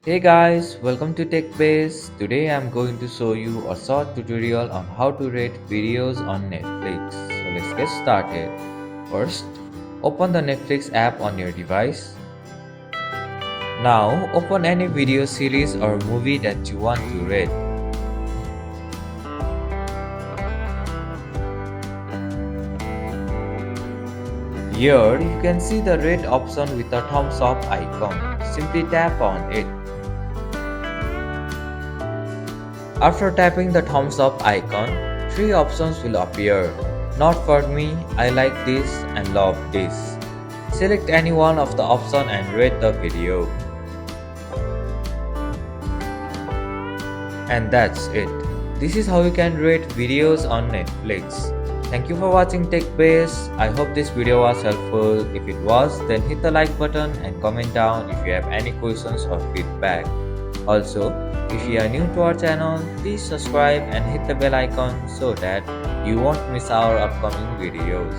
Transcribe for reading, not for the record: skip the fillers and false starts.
Hey guys, welcome to TechBase. Today I'm going to show you a short tutorial on how to rate videos on Netflix. So let's get started. First, open the Netflix app on your device. Now, open any video series or movie that you want to rate. Here, you can see the rate option with a thumbs up icon. Simply tap on it. After tapping the thumbs up icon, three options will appear. Not for me, I like this and love this. Select any one of the option and rate the video. And that's it. This is how you can rate videos on Netflix. Thank you for watching TechBase. I hope this video was helpful. If it was, then hit the like button and comment down if you have any questions or feedback. Also, if you are new to our channel, please subscribe and hit the bell icon so that you won't miss our upcoming videos.